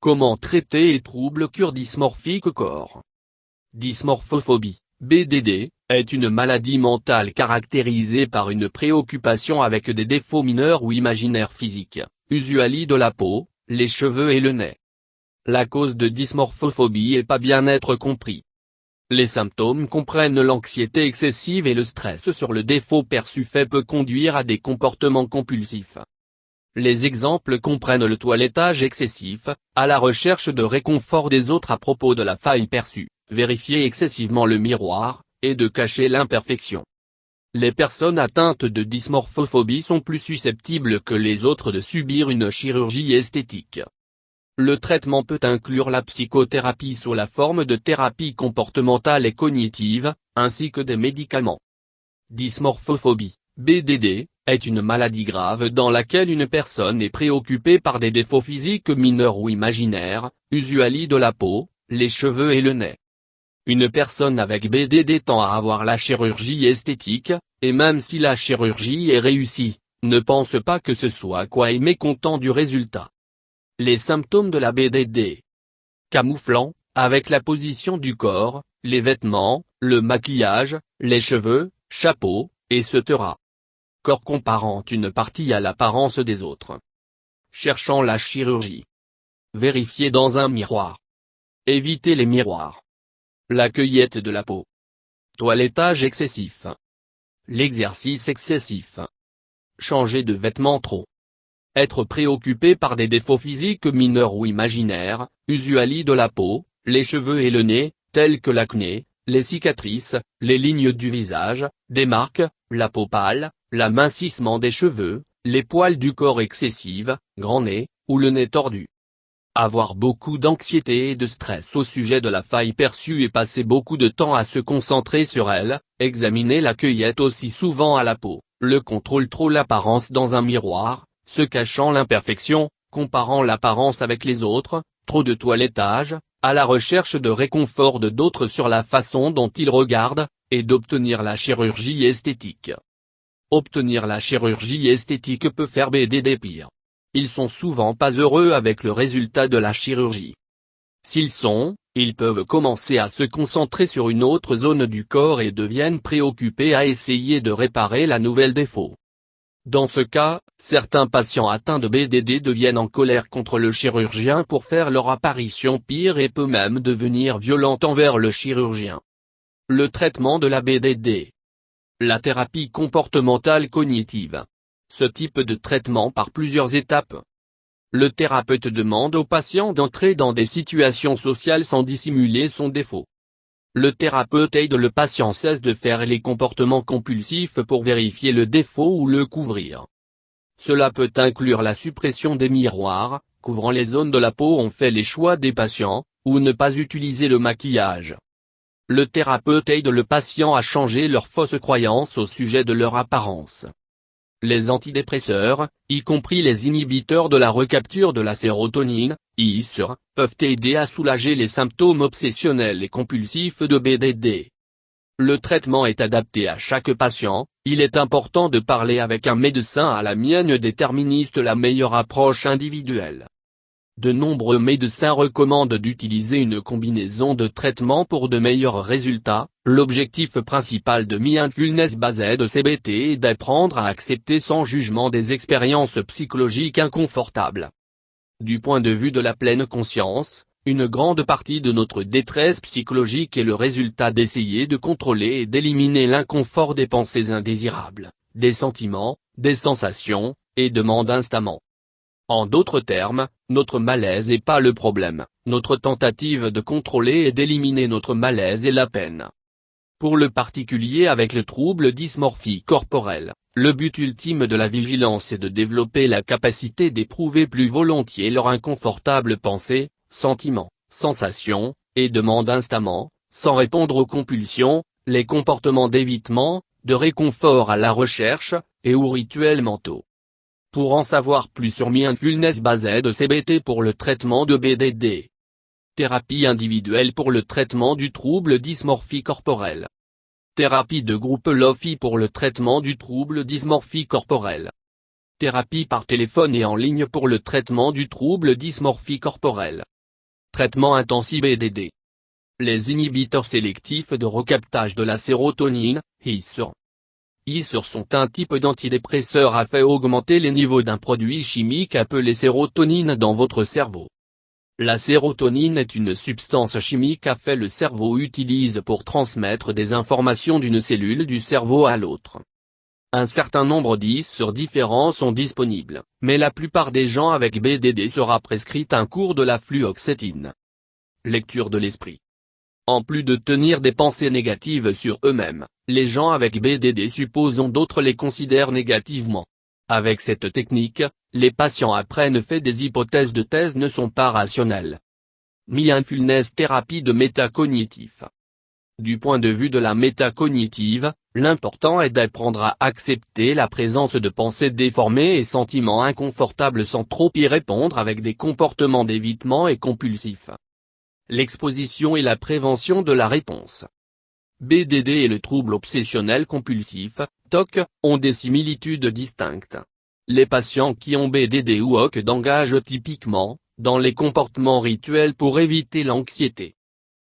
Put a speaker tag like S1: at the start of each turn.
S1: Comment traiter les troubles dysmorphiques corps? Dysmorphophobie, BDD, est une maladie mentale caractérisée par une préoccupation avec des défauts mineurs ou imaginaires physiques, usually de la peau, les cheveux et le nez. La cause de dysmorphophobie est pas bien être compris. Les symptômes comprennent l'anxiété excessive et le stress sur le défaut perçu peut conduire à des comportements compulsifs. Les exemples comprennent le toilettage excessif, à la recherche de réconfort des autres à propos de la faille perçue, vérifier excessivement le miroir, et de cacher l'imperfection. Les personnes atteintes de dysmorphophobie sont plus susceptibles que les autres de subir une chirurgie esthétique. Le traitement peut inclure la psychothérapie sous la forme de thérapie comportementale et cognitive, ainsi que des médicaments. Dysmorphophobie, BDD, est une maladie grave dans laquelle une personne est préoccupée par des défauts physiques mineurs ou imaginaires, usually de la peau, les cheveux et le nez. Une personne avec BDD tend à avoir la chirurgie esthétique, et même si la chirurgie est réussie, ne pense pas que ce soit quoi est mécontent du résultat. Les symptômes de la BDD. Camouflant, avec la position du corps, les vêtements, le maquillage, les cheveux, chapeau, etc. Corps comparant une partie à l'apparence des autres. Cherchant la chirurgie. Vérifier dans un miroir. Éviter les miroirs. La cueillette de la peau. Toilettage excessif. L'exercice excessif. Changer de vêtements trop. Être préoccupé par des défauts physiques mineurs ou imaginaires, usually de la peau, les cheveux et le nez, tels que l'acné, les cicatrices, les lignes du visage, des marques, la peau pâle, l'amincissement des cheveux, les poils du corps excessives, grand nez, ou le nez tordu. Avoir beaucoup d'anxiété et de stress au sujet de la faille perçue et passer beaucoup de temps à se concentrer sur elle, examiner la cueillette aussi souvent à la peau, le contrôle trop l'apparence dans un miroir, se cachant l'imperfection, comparant l'apparence avec les autres, trop de toilettage, à la recherche de réconfort de d'autres sur la façon dont ils regardent, et d'obtenir la chirurgie esthétique. Obtenir la chirurgie esthétique peut faire BDD pire. Ils sont souvent pas heureux avec le résultat de la chirurgie. S'ils sont, ils peuvent commencer à se concentrer sur une autre zone du corps et deviennent préoccupés à essayer de réparer la nouvelle défaut. Dans ce cas, certains patients atteints de BDD deviennent en colère contre le chirurgien pour faire leur apparition pire et peut même devenir violent envers le chirurgien. Le traitement de la BDD. La thérapie comportementale cognitive. Ce type de traitement par plusieurs étapes. Le thérapeute demande au patient d'entrer dans des situations sociales sans dissimuler son défaut. Le thérapeute aide le patient cesse de faire les comportements compulsifs pour vérifier le défaut ou le couvrir. Cela peut inclure la suppression des miroirs, couvrant les zones de la peau on fait les choix des patients, ou ne pas utiliser le maquillage. Le thérapeute aide le patient à changer leurs fausses croyances au sujet de leur apparence. Les antidépresseurs, y compris les inhibiteurs de la recapture de la sérotonine, ISR, peuvent aider à soulager les symptômes obsessionnels et compulsifs de BDD. Le traitement est adapté à chaque patient, il est important de parler avec un médecin à la mienne déterministe la meilleure approche individuelle. De nombreux médecins recommandent d'utiliser une combinaison de traitements pour de meilleurs résultats. L'objectif principal de Mindfulness-Based CBT est d'apprendre à accepter sans jugement des expériences psychologiques inconfortables. Du point de vue de la pleine conscience, une grande partie de notre détresse psychologique est le résultat d'essayer de contrôler et d'éliminer l'inconfort des pensées indésirables, des sentiments, des sensations, et demande instamment. En d'autres termes, notre malaise n'est pas le problème, notre tentative de contrôler et d'éliminer notre malaise est la peine. Pour le particulier avec le trouble dysmorphie corporelle, le but ultime de la vigilance est de développer la capacité d'éprouver plus volontiers leurs inconfortables pensées, sentiments, sensations, et demandes instamment, sans répondre aux compulsions, les comportements d'évitement, de réconfort à la recherche, et aux rituels mentaux. Pour en savoir plus sur Mindfulness-Based CBT pour le traitement de BDD. Thérapie individuelle pour le traitement du trouble dysmorphie corporelle. Thérapie de groupe LOFI pour le traitement du trouble dysmorphie corporelle. Thérapie par téléphone et en ligne pour le traitement du trouble dysmorphie corporelle. Traitement intensif BDD. Les inhibiteurs sélectifs de recaptage de la sérotonine, ISR. ISR sont un type d'antidépresseur à fait augmenter les niveaux d'un produit chimique appelé sérotonine dans votre cerveau. La sérotonine est une substance chimique que le cerveau utilise pour transmettre des informations d'une cellule du cerveau à l'autre. Un certain nombre d'ISR différents sont disponibles, mais la plupart des gens avec BDD sera prescrit un cours de la fluoxétine. Lecture de l'esprit. En plus de tenir des pensées négatives sur eux-mêmes, les gens avec BDD supposons d'autres les considèrent négativement. Avec cette technique, les patients apprennent fait des hypothèses de thèse ne sont pas rationnelles. Mindfulness thérapie de métacognitif. Du point de vue de la métacognitive, l'important est d'apprendre à accepter la présence de pensées déformées et sentiments inconfortables sans trop y répondre avec des comportements d'évitement et compulsifs. L'exposition et la prévention de la réponse. BDD et le trouble obsessionnel compulsif, TOC, ont des similitudes distinctes. Les patients qui ont BDD ou OC engagent typiquement, dans les comportements rituels pour éviter l'anxiété.